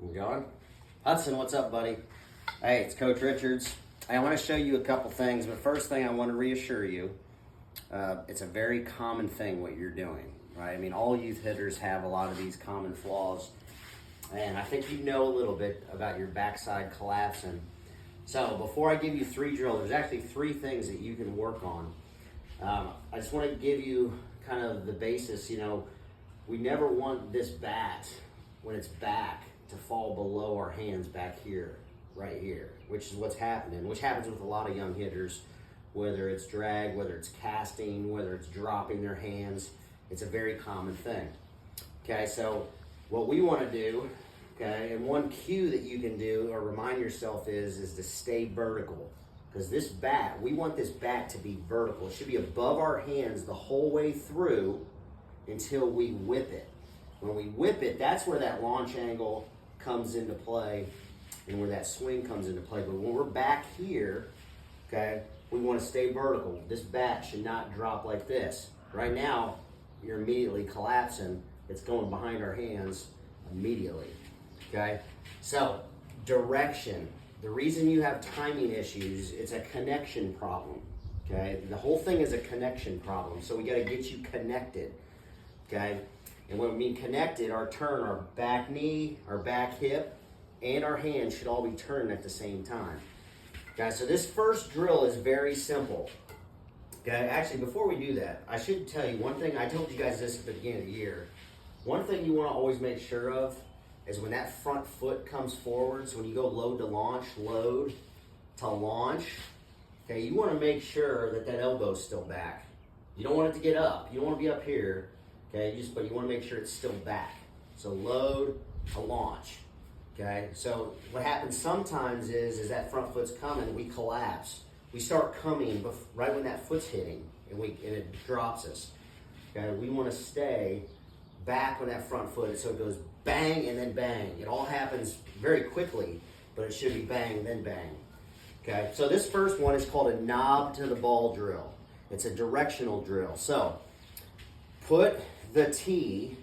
We're going. Hudson, what's up, buddy? Hey, it's Coach Richards. I want to show you a couple things, but first thing I want to reassure you, it's a very common thing what you're doing, right? I mean, all youth hitters have a lot of these common flaws, and I think you know a little bit about your backside collapsing. So before I give you three drills, there's actually three things that you can work on. I just want to give you kind of the basis. You know, we never want this bat, when it's back, to fall below our hands back here, right here, which is what's happening, which happens with a lot of young hitters, whether it's drag, whether it's casting, whether it's dropping their hands. It's a very common thing. Okay, so what we want to do, okay, and one cue that you can do or remind yourself is to stay vertical. Because this bat, we want this bat to be vertical. It should be above our hands the whole way through until we whip it. When we whip it, that's where that launch angle comes into play and where that swing comes into play. But when we're back here, okay, we want to stay vertical. This bat should not drop like this. Right now, you're immediately collapsing. It's going behind our hands immediately, okay? So, direction. The reason you have timing issues, it's a connection problem, okay? The whole thing is a connection problem, so we got to get you connected, okay? And when we mean connected, our turn, our back knee, our back hip, and our hands should all be turned at the same time. Guys, so this first drill is very simple. Okay, actually, before we do that, I should tell you one thing. I told you guys this at the beginning of the year. One thing you want to always make sure of is when that front foot comes forward, so when you go load to launch, load to launch, okay, you want to make sure that that elbow's still back. You don't want it to get up. You don't want to be up here, okay, but you want to make sure it's still back. So load to launch, okay? So what happens sometimes is that front foot's coming, we collapse. We start coming right when that foot's hitting, and it drops us, okay? We want to stay back when that front foot, so it goes bang and then bang. It all happens very quickly, but it should be bang and then bang. Okay, so this first one is called a knob to the ball drill. It's a directional drill. So put the tee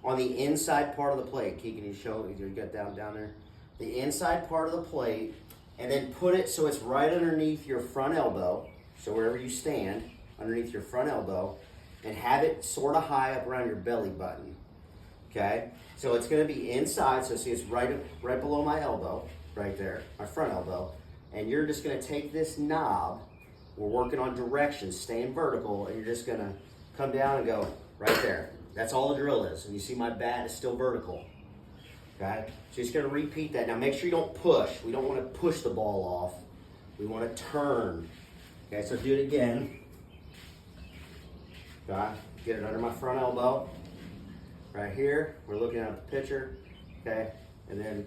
on the inside part of the plate. Key, can you show, you got down there? The inside part of the plate, and then put it so it's right underneath your front elbow, so wherever you stand, underneath your front elbow, and have it sort of high up around your belly button. Okay, so it's going to be inside, so see it's right below my elbow, right there, my front elbow, and you're just going to take this knob. We're working on direction, staying vertical, and you're just going to come down and go right there. That's all the drill is, and you see my bat is still vertical. Okay, so you're just going to repeat that. Now make sure you don't push. We don't want to push the ball off. We want to turn. Okay, so do it again. Okay, get it under my front elbow. Right here, we're looking at the pitcher, okay? And then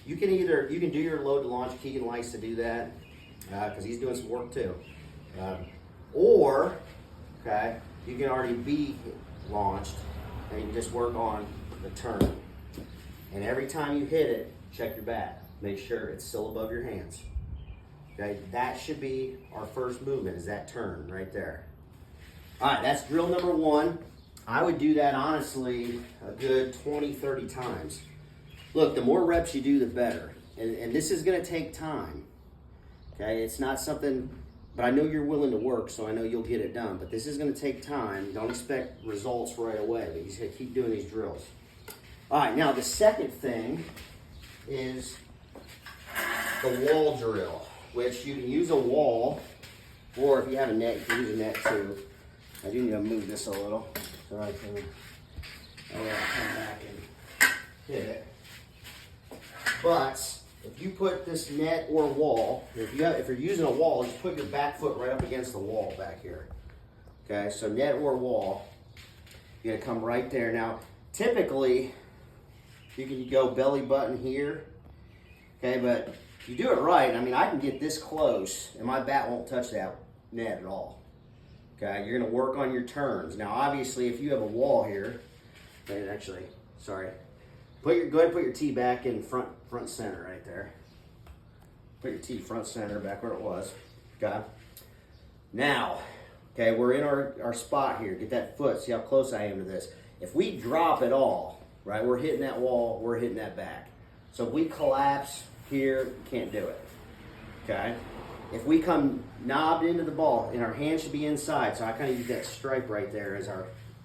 you can do your load to launch. Keegan likes to do that because he's doing some work too. Or, okay, you can already be launched and you can just work on the turn. And every time you hit it, check your bat. Make sure it's still above your hands. Okay, that should be our first movement, is that turn right there. All right, that's drill number one. I would do that, honestly, a good 20, 30 times. Look, the more reps you do, the better. And this is going to take time. Okay, it's not something, but I know you're willing to work, so I know you'll get it done. But this is going to take time. Don't expect results right away, but you just got to keep doing these drills. All right, now the second thing is the wall drill, which you can use a wall, or if you have a net, you can use a net too. I do need to move this a little so I can come back and hit it. But if you put this net or wall, if you're using a wall, just put your back foot right up against the wall back here. Okay, so net or wall, you're gonna come right there. Now, typically, you can go belly button here. Okay, but if you do it right, I mean, I can get this close and my bat won't touch that net at all. Okay, you're gonna work on your turns. Now, obviously, if you have a wall here, and actually, sorry, go ahead and put your tee back in front center right there. Put your tee front center back where it was. Okay. Now, okay, we're in our spot here. Get that foot. See how close I am to this. If we drop at all, right, we're hitting that wall. We're hitting that back. So if we collapse here, we can't do it, okay? If we come knobbed into the ball, and our hand should be inside, so I kind of use that stripe right there as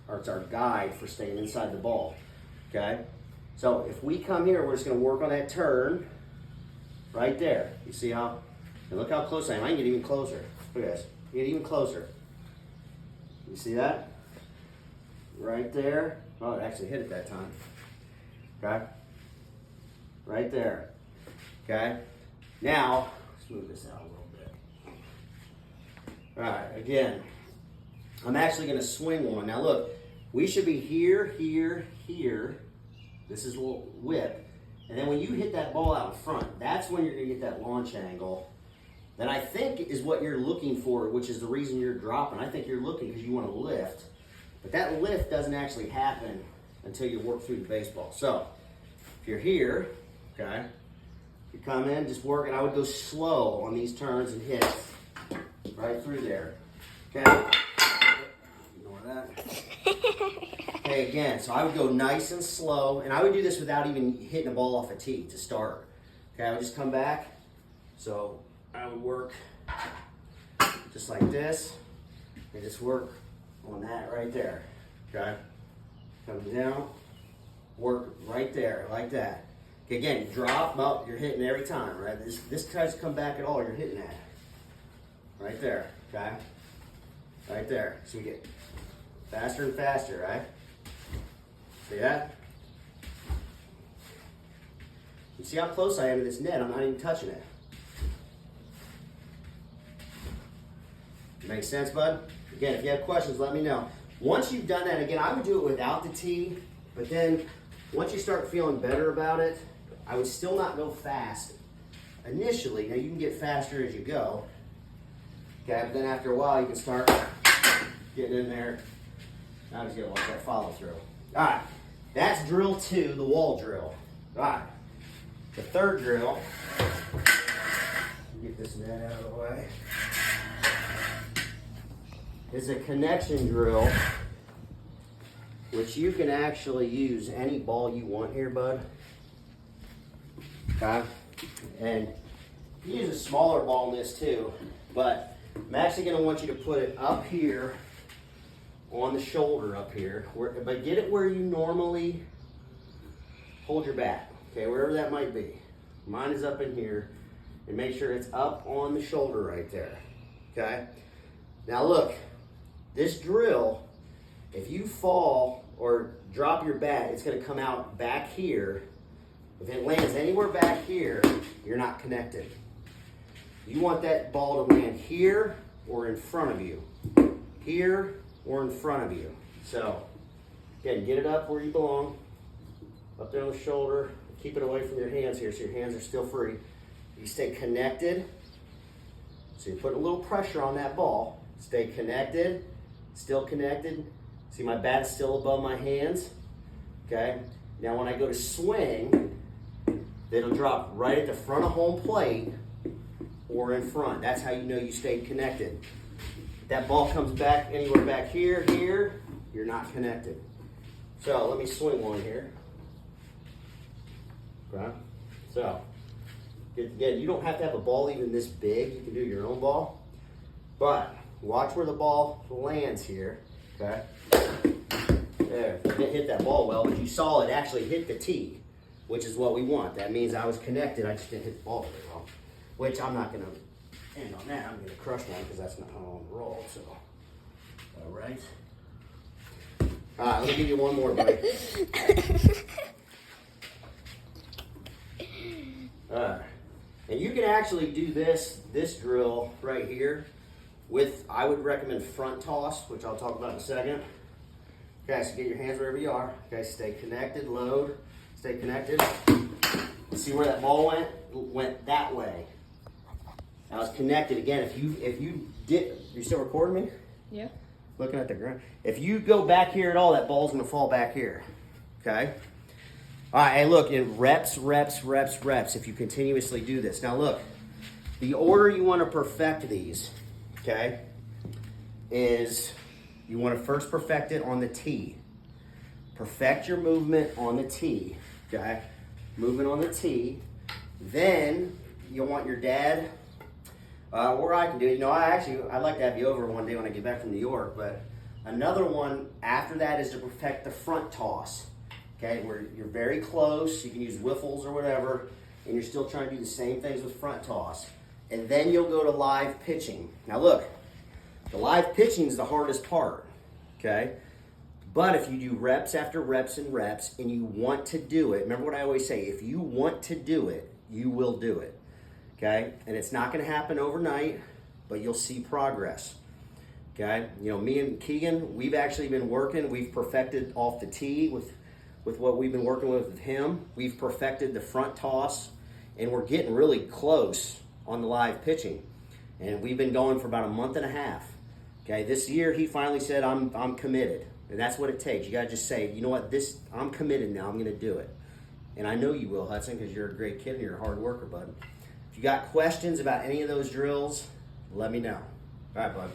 it's our guide for staying inside the ball, okay? So if we come here, we're just gonna work on that turn right there. You see how, and look how close I am. I can get even closer. Look at this, get even closer. You see that? Right there. Oh, it actually hit it that time. Okay? Right there. Okay? Now, let's move this out a little bit. All right, again, I'm actually going to swing one. Now look, we should be here, here, here. This is a little whip. And then when you hit that ball out in front, that's when you're going to get that launch angle that I think is what you're looking for, which is the reason you're dropping. I think you're looking because you want to lift. But that lift doesn't actually happen until you work through the baseball. So if you're here, okay, you come in, just work, and I would go slow on these turns and hit right through there. Okay? Ignore that. Okay, again, so I would go nice and slow, and I would do this without even hitting a ball off a tee to start. Okay, I would just come back. So I would work just like this, and just work on that right there. Okay? Come down, work right there, like that. Okay, again, drop up, you're hitting every time, right? This tries to come back at all, you're hitting that. Right there, okay? Right there. So we get faster and faster, right? See that? You see how close I am to this net? I'm not even touching it. Make sense, bud? Again, if you have questions, let me know. Once you've done that, again, I would do it without the tee, but then once you start feeling better about it, I would still not go fast initially. Now you can get faster as you go, okay, but then after a while you can start getting in there. Now just gotta watch that follow through. All right, that's drill 2, the wall drill. All right, the third drill, get this net out of the way, is a connection drill, which you can actually use any ball you want here, bud. Okay? And you use a smaller ball in this too, but I'm actually gonna want you to put it up here on the shoulder up here, but get it where you normally hold your bat, okay, wherever that might be. Mine is up in here, and make sure it's up on the shoulder right there, okay? Now look, this drill, if you fall or drop your bat, it's gonna come out back here. If it lands anywhere back here, you're not connected. You want that ball to land here or in front of you. Here or in front of you. So, again, get it up where you belong. Up there on the shoulder. Keep it away from your hands here so your hands are still free. You stay connected. So you're putting a little pressure on that ball. Stay connected. Still connected. See, my bat's still above my hands. Okay? Now when I go to swing, it'll drop right at the front of home plate or in front. That's how you know you stayed connected. If that ball comes back anywhere back here, you're not connected. So let me swing one here. Okay? So, again, you don't have to have a ball even this big. You can do your own ball. But watch where the ball lands here. Okay? There. I didn't hit that ball well, but you saw it actually hit the tee, which is what we want. That means I was connected. I just didn't hit the ball very well, which I'm not going to end on that. I'm going to crush one because that's not how I want to roll. So, all right. All right, let me give you one more, buddy. All right. And you can actually do this drill right here with, I would recommend front toss, which I'll talk about in a second. Okay, so get your hands wherever you are. Okay, stay connected, load, stay connected. See where that ball went? It went that way. Now it's connected again. If you did, you still recording me? Yeah. Looking at the ground. If you go back here at all, that ball's gonna fall back here. Okay? All right, hey, look, in reps, if you continuously do this. Now look, the order you want to perfect these, okay, is you want to first perfect it on the tee. Perfect your movement on the tee, okay? moving on the tee. Then you'll want your dad, or I can do it. I'd like to have you over one day when I get back from New York, but another one after that is to perfect the front toss. Okay, where you're very close, you can use wiffles or whatever, and you're still trying to do the same things with front toss. And then you'll go to live pitching. Now look, the live pitching is the hardest part, okay? But if you do reps after reps and reps and you want to do it, remember what I always say, if you want to do it, you will do it, okay? And it's not gonna happen overnight, but you'll see progress, okay? Me and Keegan, we've actually been working, we've perfected off the tee with what we've been working with him. We've perfected the front toss, and we're getting really close on the live pitching. And we've been going for about a month and a half. Okay, this year he finally said, I'm committed. And that's what it takes. You gotta just say, you know what, I'm committed now, I'm gonna do it. And I know you will, Hudson, because you're a great kid and you're a hard worker, bud. If you got questions about any of those drills, let me know. All right, bud.